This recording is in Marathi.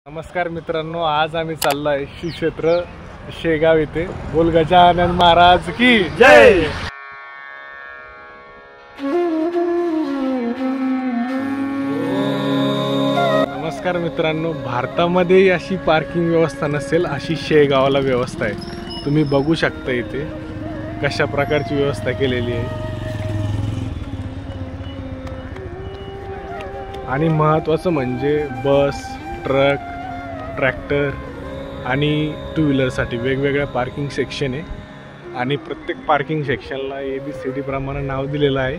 नमस्कार मित्रांनो, आज आम्ही चाललोय श्री क्षेत्र शेगाव येथे। बोल गजानन महाराज की जय। नमस्कार मित्रांनो, भारतामध्ये अशी पार्किंग व्यवस्था नसेल अशी शेगावला व्यवस्था आहे। तुम्ही बघू शकता इथे कशा प्रकारची व्यवस्था केलेली आहे। आणि महत्त्वाचं म्हणजे बस, ट्रक, ट्रॅक्टर आणि टू व्हीलरसाठी वेगवेगळ्या पार्किंग सेक्शन आहे। आणि प्रत्येक पार्किंग सेक्शनला ABCD प्रमाणे नाव दिलेलं आहे।